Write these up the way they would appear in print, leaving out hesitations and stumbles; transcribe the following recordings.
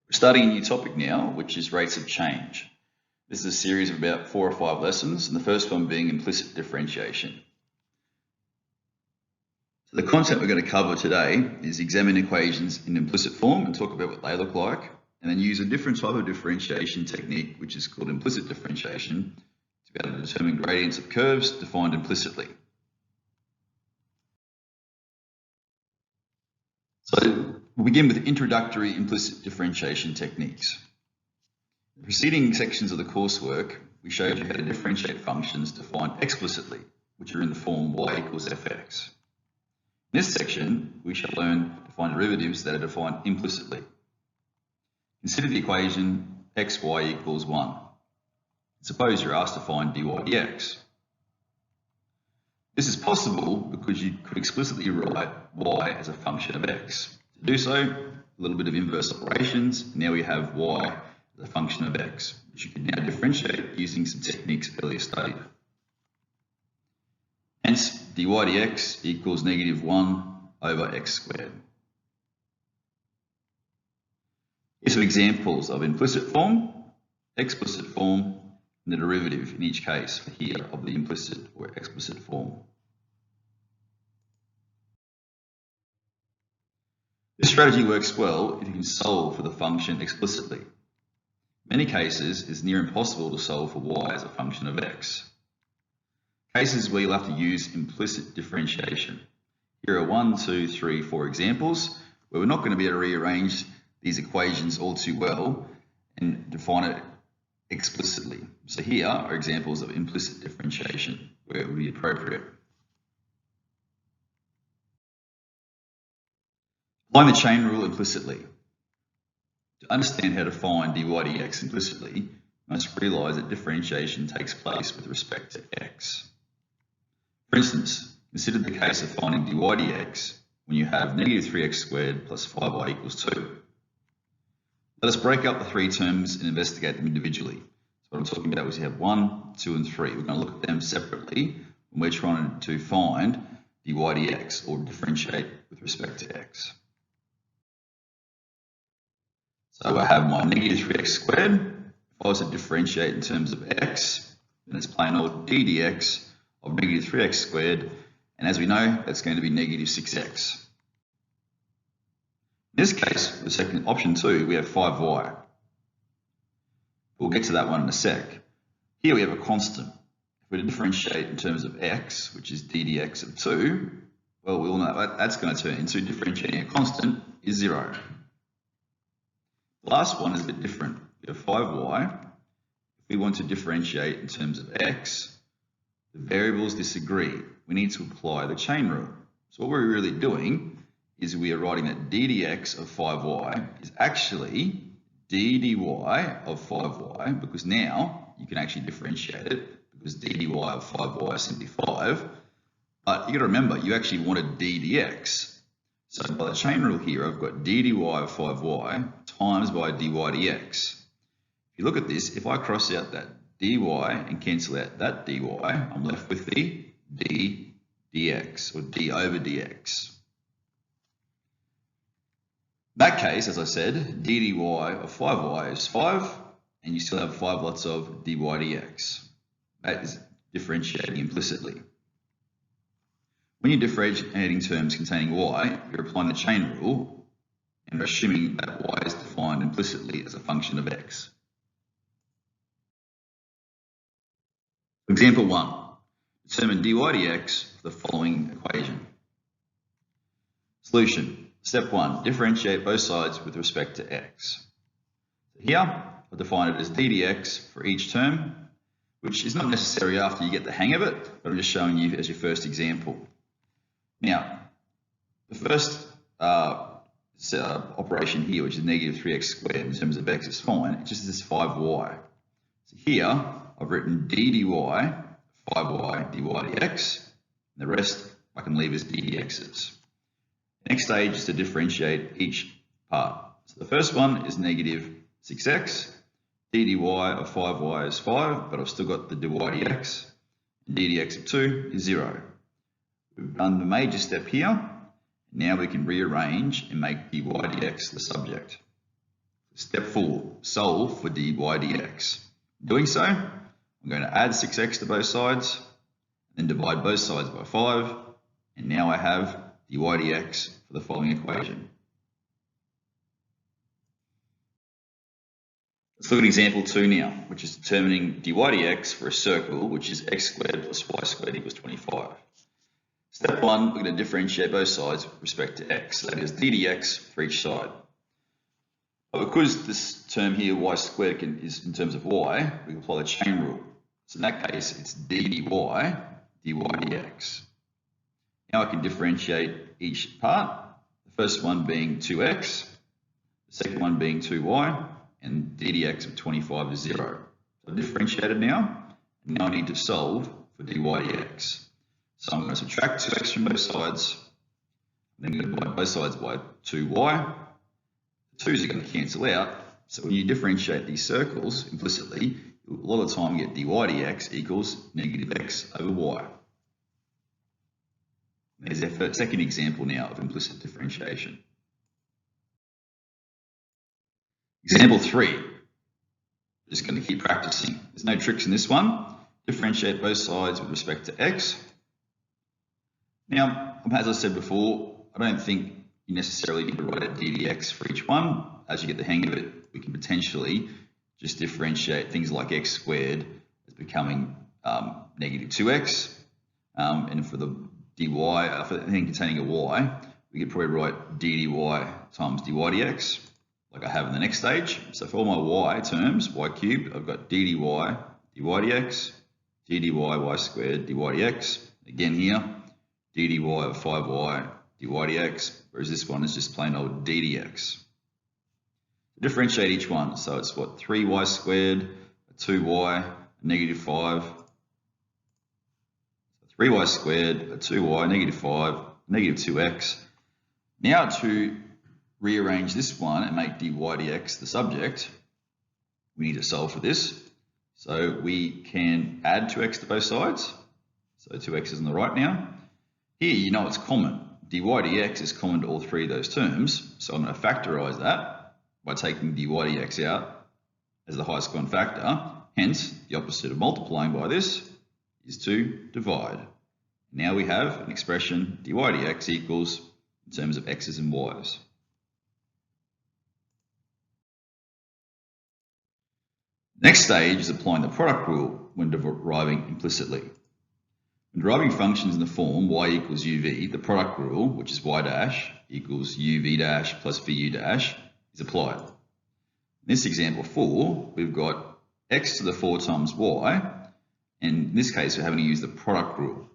We're starting a new topic now, which is rates of change. This is a series of about 4 or 5 lessons, and the first one being implicit differentiation. So the content we're going to cover today is examine equations in implicit form and talk about what they look like, and then use a different type of differentiation technique, which is called implicit differentiation, to be able to determine gradients of curves defined implicitly. So we'll begin with introductory implicit differentiation techniques. In the preceding sections of the coursework, we showed you how to differentiate functions defined explicitly, which are in the form y equals fx. In this section, we shall learn to find derivatives that are defined implicitly. Consider the equation xy equals 1. Suppose you're asked to find dy dx. This is possible because you could explicitly write y as a function of x. To do so, a little bit of inverse operations. Now we have y as a function of x, which you can now differentiate using some techniques earlier studied. Hence, dy dx equals -1 over x squared. Here's some examples of implicit form, explicit form, and the derivative in each case here of the implicit or explicit form. This strategy works well if you can solve for the function explicitly. In many cases, it's near impossible to solve for y as a function of x. Cases where you'll have to use implicit differentiation. Here are 1, 2, 3, 4 examples where we're not going to be able to rearrange these equations all too well and define it explicitly. So here are examples of implicit differentiation where it would be appropriate. Applying the chain rule implicitly. To understand how to find dy dx implicitly, you must realise that differentiation takes place with respect to x. For instance, consider the case of finding dy dx when you have -3x squared plus 5y equals 2. Let us break up the 3 terms and investigate them individually. So what I'm talking about is you have 1, 2, and 3. We're going to look at them separately when we're trying to find dy dx or differentiate with respect to x. So I have my -3x squared. If I was to differentiate in terms of x, then it's plain old d dx of -3x squared, and as we know, that's going to be -6x. In this case, the second option 2, we have 5y. We'll get to that one in a sec. Here we have a constant. If we differentiate in terms of x, which is d dx of 2, well, we all know that that's going to turn into differentiating a constant is 0. The last one is a bit different. We have 5y. If we want to differentiate in terms of x, the variables disagree. We need to apply the chain rule. So what we're really doing is we are writing that d dx of 5y is actually d dy of 5y, because now you can actually differentiate it, because d dy of 5y is simply 5. But you got to remember, you actually wanted d dx. So by the chain rule here, I've got d dy of 5y times by dy dx. If you look at this, if I cross out that dy and cancel out that dy, I'm left with the d dx, or d over dx. In that case, as I said, d dy of 5y is 5, and you still have 5 lots of dy dx. That is differentiating implicitly. When you're differentiating terms containing y, you're applying the chain rule and assuming that y is defined implicitly as a function of x. Example 1. Determine dy dx for the following equation. Solution. Step 1. Differentiate both sides with respect to x. Here, I'll define it as d dx for each term, which is not necessary after you get the hang of it, but I'm just showing you as your first example. Now, the first operation here, which is -3x squared in terms of x, is fine. It's just this 5y. So here, I've written d dy, 5y dy dx, and the rest I can leave as d dx's. The next stage is to differentiate each part. So the first one is -6x. d dy of 5y is 5, but I've still got the dy dx, and d dx of 2 is 0. We've done the major step here. Now we can rearrange and make dy dx the subject. Step 4, solve for dy dx. In doing so, I'm going to add 6x to both sides, then divide both sides by 5, and now I have dy dx for the following equation. Let's look at example 2 now, which is determining dy dx for a circle, which is x squared plus y squared equals 25. Step 1, we're going to differentiate both sides with respect to x, that is d dx for each side. But because this term here, y squared, is in terms of y, we can apply the chain rule. So in that case, it's d dy dx. Now I can differentiate each part, the first one being 2x, the second one being 2y, and d dx of 25 is 0. So I've differentiated now, and now I need to solve for dy dx. So I'm going to subtract 2x from both sides, and then divide both sides by 2y. The 2's are going to cancel out, so when you differentiate these circles implicitly, a lot of the time you get dy dx equals negative x over y. There's our second example now of implicit differentiation. Example 3. Just going to keep practicing. There's no tricks in this one. Differentiate both sides with respect to x. Now, as I said before, I don't think you necessarily need to write out d dx for each one. As you get the hang of it, we can potentially just differentiate things like x squared as becoming negative 2x. And for the dy, for anything containing a y, we could probably write d dy times dy dx, like I have in the next stage. So for all my y terms, y cubed, I've got d dy dx, d dy y squared dy dx. Again here, d dy of 5y dy dx, whereas this one is just plain old d dx. Differentiate each one, so it's what, 3y squared, 2y, negative 5, 3y squared, 2y, negative 5, negative 2x. Now to rearrange this one and make dy dx the subject, we need to solve for this. So we can add 2x to both sides, so 2x is on the right now. Here you know it's common, dy dx is common to all three of those terms, so I'm going to factorize that by taking dy dx out as the highest common factor. Hence, the opposite of multiplying by this is to divide. Now we have an expression dy dx equals in terms of x's and y's. Next stage is applying the product rule when deriving implicitly. When deriving functions in the form y equals uv, the product rule, which is y dash equals uv dash plus vu dash, is applied. In this example 4, we've got x to the 4 times y, and in this case we're having to use the product rule.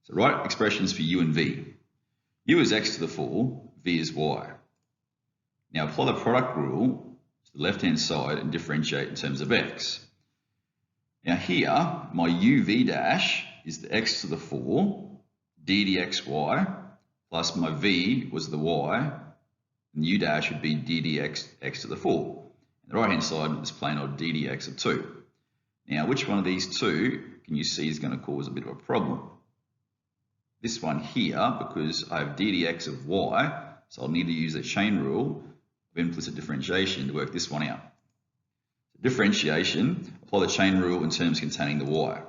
So write expressions for u and v. U is x to the 4, v is y. Now apply the product rule to the left hand side and differentiate in terms of x. Now here, my uv dash is the x to the 4, d dxy, plus my v was the y, and u dash would be d dx x to the 4. And the right hand side is plain old d dx of 2. Now which one of these two can you see is going to cause a bit of a problem? This one here, because I have d dx of y, so I'll need to use the chain rule of implicit differentiation to work this one out. So differentiation, apply the chain rule in terms containing the y.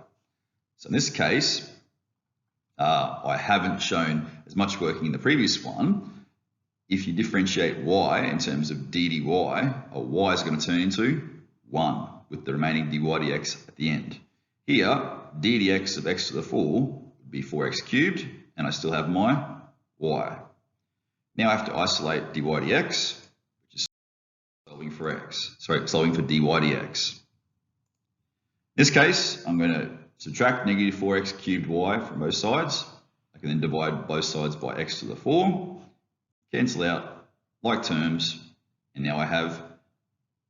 So in this case, I haven't shown as much working in the previous one. If you differentiate y in terms of d dy, y is going to turn into 1 with the remaining dy dx at the end. Here, d dx of x to the 4 would be 4x cubed, and I still have my y. Now I have to isolate dy dx, which is solving for dy dx. In this case, I'm going to subtract negative 4x cubed y from both sides. I can then divide both sides by x to the 4. Cancel out like terms, and now I have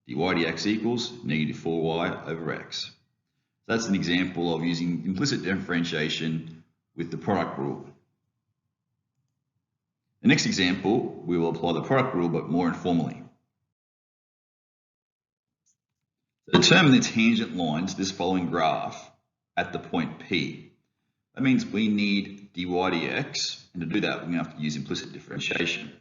dy dx equals negative 4y over x. So that's an example of using implicit differentiation with the product rule. The next example, we will apply the product rule but more informally. To determine the tangent line to this following graph at the point P, that means we need dy dx, and to do that we're going to have to use implicit differentiation.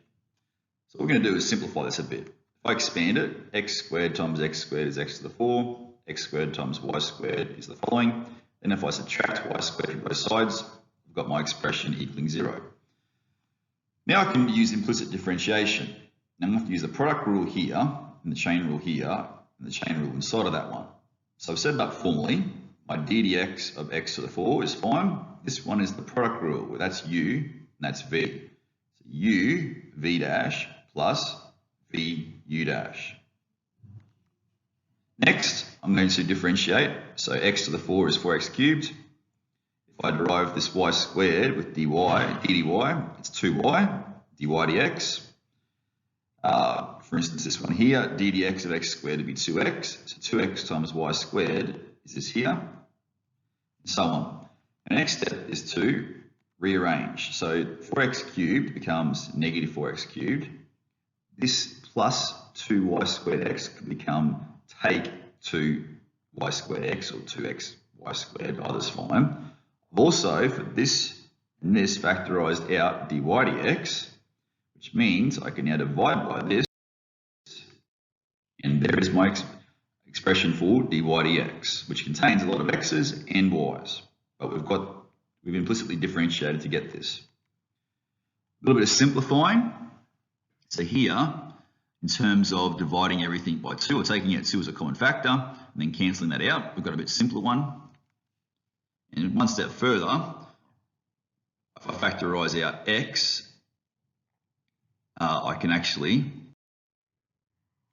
So what we're going to do is simplify this a bit. If I expand it, x squared times x squared is x to the 4, x squared times y squared is the following. Then if I subtract y squared from both sides, I've got my expression equaling 0. Now I can use implicit differentiation. Now I'm going to have to use the product rule here, and the chain rule here, and the chain rule inside of that one. So I've set it up formally. My d dx of x to the 4 is fine. This one is the product rule, where that's u and that's v. So u v dash plus v u dash. Next, I'm going to differentiate. So x to the 4 is 4x cubed. If I derive this y squared with dy, dy, it's 2y, dy dx. For instance, this one here, d dx of x squared would be 2x. So 2x times y squared is this here, and so on. The next step is to rearrange. So 4x cubed becomes negative 4x cubed. This plus 2y squared x could become take 2y squared x or 2x y squared, either's fine. I've also, for this and this, factorized out dy dx, which means I can now divide by this, and there is my expression for dy dx, which contains a lot of x's and y's, but we've implicitly differentiated to get this. A little bit of simplifying. So here, in terms of dividing everything by 2, or taking out 2 as a common factor, and then cancelling that out, we've got a bit simpler one. And one step further, if I factorise out x, I can actually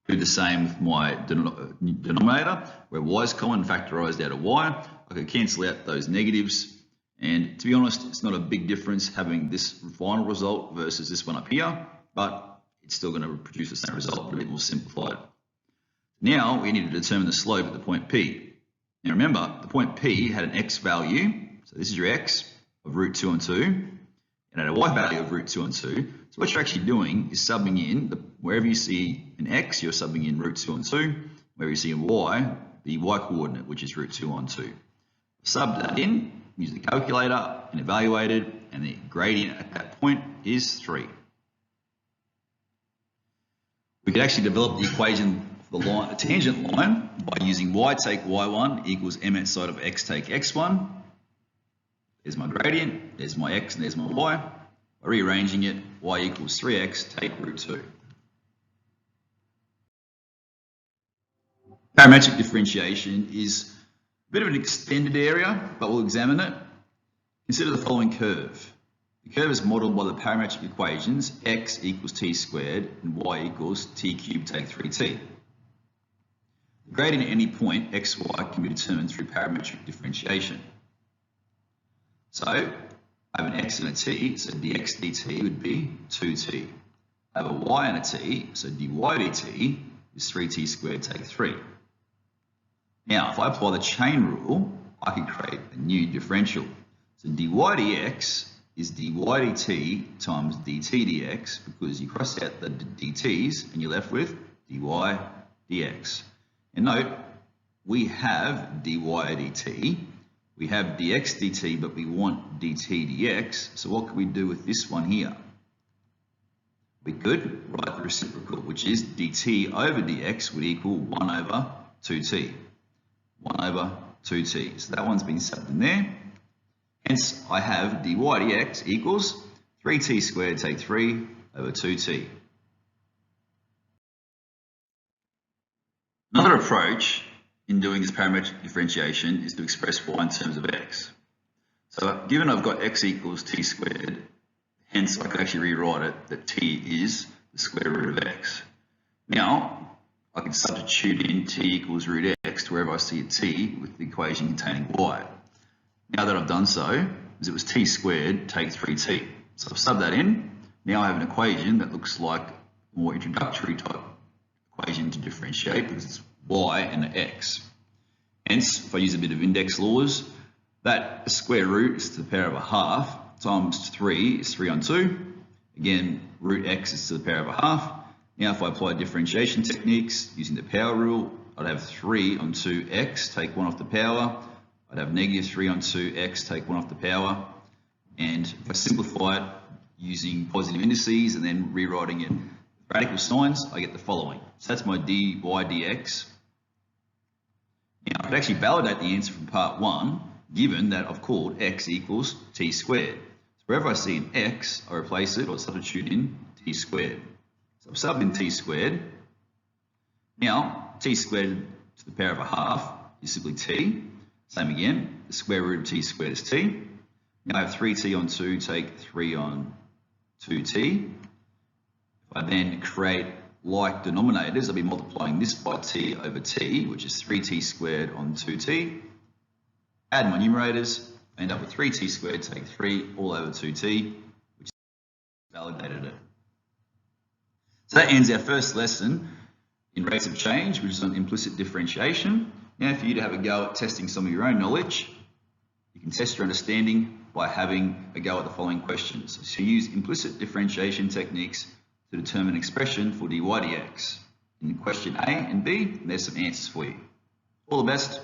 do the same with my denominator, where y is common, factorised out of y. I can cancel out those negatives, and to be honest, it's not a big difference having this final result versus this one up here, but it's still going to produce the same result, but a bit more simplified. Now we need to determine the slope at the point P. Now remember, the point P had an x value, so this is your x of root 2 on 2, and had a y value of root 2 on 2. So what you're actually doing is subbing in, wherever you see an x, you're subbing in root 2 on 2. Wherever you see a y, the y coordinate, which is root 2 on 2. Sub that in, use the calculator, and evaluate it, and the gradient at that point is 3. We could actually develop the equation for the tangent line by using y take y1 equals m outside of x take x1. There's my gradient, there's my x, and there's my y. By rearranging it, y equals 3x take root 2. Parametric differentiation is a bit of an extended area, but we'll examine it. Consider the following curve. The curve is modelled by the parametric equations x equals t squared and y equals t cubed take 3t. The gradient at any point xy can be determined through parametric differentiation. So I have an x and a t, so dx dt would be 2t. I have a y and a t, so dy dt is 3t squared take 3. Now, if I apply the chain rule, I can create a new differential. So dy dx is dy dt times dt dx, because you cross out the dt's and you're left with dy dx. And note, we have dy dt, we have dx dt, but we want dt dx. So what can we do with this one here? We could write the reciprocal, which is dt over dx would equal 1 over 2t. 1 over 2t. So that one's been subbed in there. Hence, I have dy dx equals 3t squared take 3 over 2t. Another approach in doing this parametric differentiation is to express y in terms of x. So given I've got x equals t squared, hence I could actually rewrite it that t is the square root of x. Now, I can substitute in t equals root x to wherever I see a t with the equation containing y. Now that I've done so, as it was t squared take 3t. So I've subbed that in. Now I have an equation that looks like a more introductory type equation to differentiate because it's y and an x. Hence, if I use a bit of index laws, that square root is to the power of a half times 3 is 3 on 2. Again, root x is to the power of a half. Now if I apply differentiation techniques using the power rule, I'd have 3 on 2x, take 1 off the power. I'd have negative 3 on 2x, take 1 off the power. And if I simplify it using positive indices and then rewriting it radical signs, I get the following. So that's my dy dx. Now, I could actually validate the answer from part 1, given that I've called x equals t squared. So wherever I see an x, I replace it or substitute in t squared. So I've subbed in t squared. Now, t squared to the power of a half is simply t. Same again, the square root of t squared is t. Now I have 3t on 2, take 3 on 2t. If I then create like denominators, I'll be multiplying this by t over t, which is 3t squared on 2t. Add my numerators, I end up with 3t squared, take 3 all over 2t, which validated it. So that ends our first lesson in rates of change, which is on implicit differentiation. Now for you to have a go at testing some of your own knowledge, you can test your understanding by having a go at the following questions. So use implicit differentiation techniques to determine expression for dy dx. In question A and B, there's some answers for you. All the best.